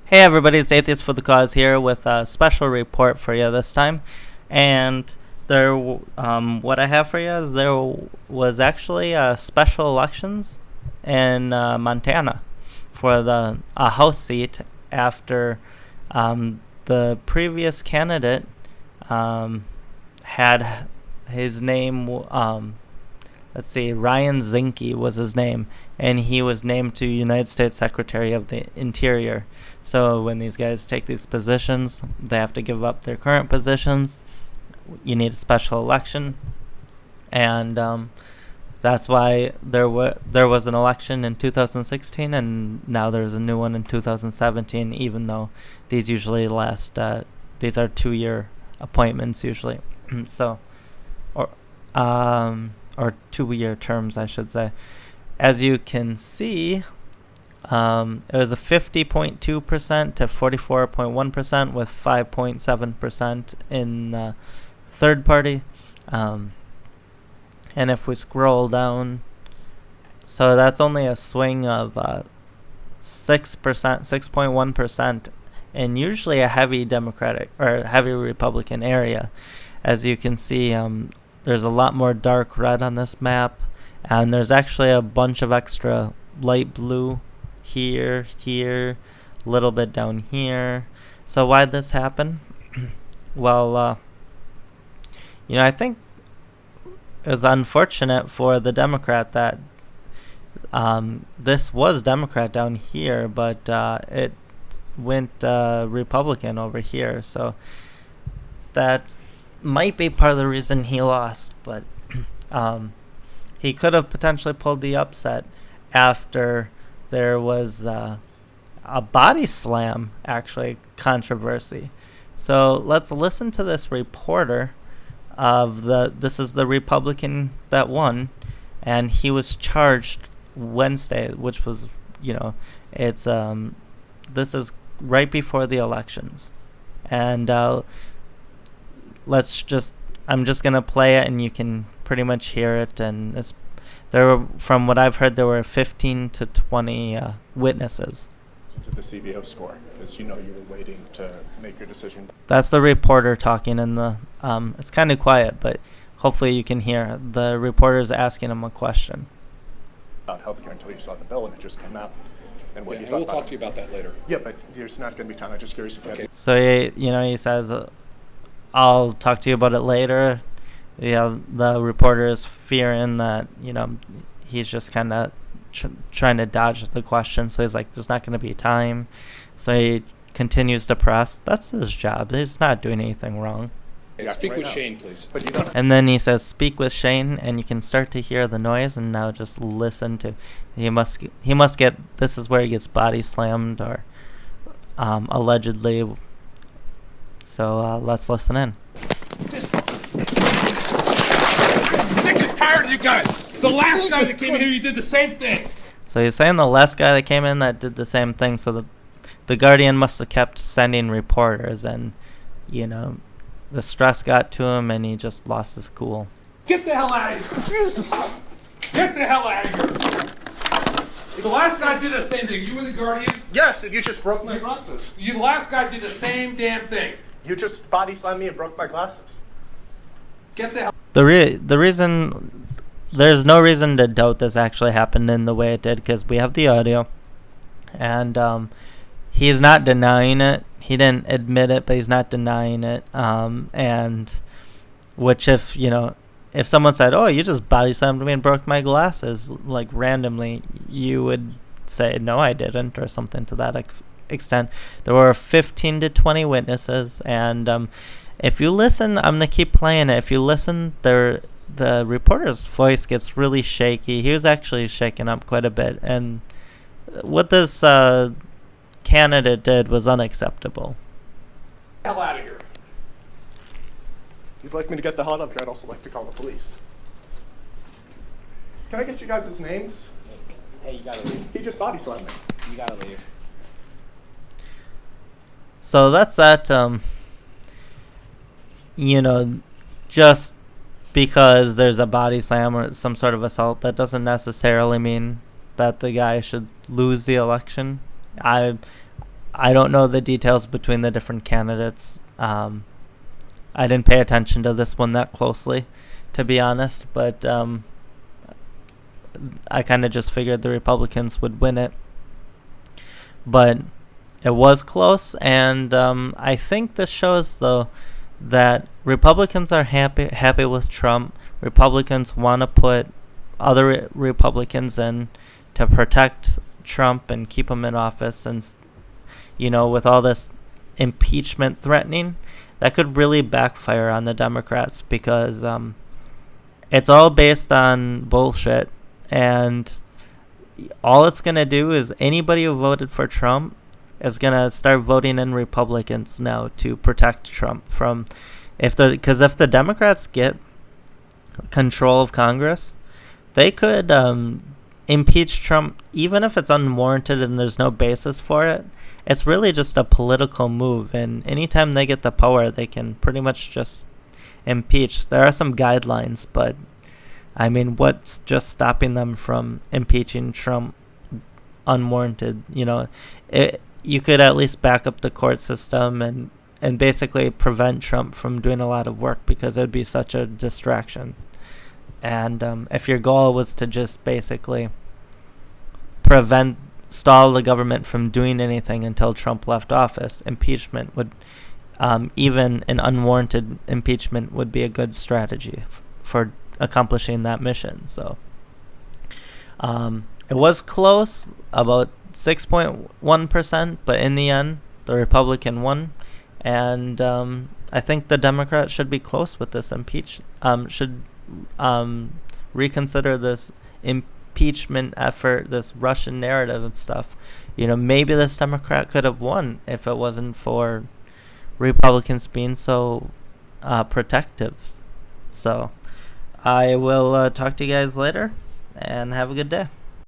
Hey everybody, it's Atheist for the Cause here with a special report for you this time. And what I have for you is there was actually special elections in Montana for the House seat after the previous candidate had his name, Ryan Zinke was his name, and he was named to United States Secretary of the Interior. So when these guys take these positions, they have to give up their current positions. You need a special election, and that's why there was an election in 2016, and now there's a new one in 2017. Even though these usually last, these are 2-year appointments usually, or 2-year terms, I should say. As you can see, it was a 50.2% to 44.1% with 5.7% in third party. And if we scroll down, so that's only a swing of 6%, 6.1%, in usually a heavy Democratic or heavy Republican area. As you can see, there's a lot more dark red on this map, and there's actually a bunch of extra light blue here, a little bit down here. So why'd this happen? Well, I think it was unfortunate for the Democrat that this was Democrat down here, but it went Republican over here. So that might be part of the reason he lost, but he could have potentially pulled the upset after there was a body slam, actually, controversy. So let's listen to this reporter this is the Republican that won, and he was charged Wednesday, which was, it's this is right before the elections. And I'm just gonna play it, and you can pretty much hear it. And from what I've heard, there were 15 to 20 witnesses. To the CBO score, because you were waiting to make your decision. That's the reporter talking, and it's kind of quiet, but hopefully you can hear the reporter's asking him a question About healthcare until you saw the bill and it just came out. And what you thought we'll about talk it. to you about that later. Yeah, but there's not going to be time. I'm just curious if you had. So he says, "I'll talk to you about it later." Yeah, the reporter is fearing that he's just kind of trying to dodge the question, so he's like, "There's not going to be time." So he continues to press. That's his job. He's not doing anything wrong. Speak with Shane, please. But you don't. And then he says, "Speak with Shane," and you can start to hear the noise. And now just listen to. He must get. This is where he gets body slammed, or allegedly. So let's listen in. Sick and tired of you guys. The last guy that came in here, you did the same thing. So he's saying the last guy that came in that did the same thing. So the Guardian must have kept sending reporters, and the stress got to him, and he just lost his cool. Get the hell out of here. Get the hell out of here. The last guy did the same thing. You were the Guardian? Yes, and you just broke my glasses. The last guy did the same damn thing. You just body slammed me and broke my glasses. Get the hell. The reason. There's no reason to doubt this actually happened in the way it did, because we have the audio, and he's not denying it. He didn't admit it, but he's not denying it. And which if someone said, "Oh, you just body slammed me and broke my glasses," like randomly, you would say, "No, I didn't," or something to that extent. There were 15 to 20 witnesses, and if you listen, I'm gonna keep playing it. If you listen, the reporter's voice gets really shaky. He was actually shaken up quite a bit, and what this candidate did was unacceptable. Get the hell out of here. You'd like me to get the hell out of here? I'd also like to call the police. Can I get you guys' names? Hey, you gotta leave. He just body slammed me. You gotta leave. So that's that. Just because there's a body slam or some sort of assault, that doesn't necessarily mean that the guy should lose the election. I I don't know the details between the different candidates. I didn't pay attention to this one that closely, to be honest, but I kind of just figured the Republicans would win it. But it was close, and I think this shows, though, that Republicans are happy with Trump. Republicans want to put other Republicans in to protect Trump and keep him in office. And, with all this impeachment threatening, that could really backfire on the Democrats, because it's all based on bullshit. And all it's going to do is anybody who voted for Trump is going to start voting in Republicans now to protect Trump from, because if the Democrats get control of Congress, they could impeach Trump even if it's unwarranted and there's no basis for it. It's really just a political move, and anytime they get the power, they can pretty much just impeach. There are some guidelines, but I mean, what's just stopping them from impeaching Trump unwarranted? You could at least back up the court system and basically prevent Trump from doing a lot of work, because it would be such a distraction. And if your goal was to just basically stall the government from doing anything until Trump left office, impeachment would, even an unwarranted impeachment, would be a good strategy for accomplishing that mission. So it was close, about 6.1%, but in the end, the Republican won, and I think the Democrats should be close with this should reconsider this impeachment effort, this Russian narrative and stuff. Maybe this Democrat could have won if it wasn't for Republicans being so protective. So I will talk to you guys later, and have a good day.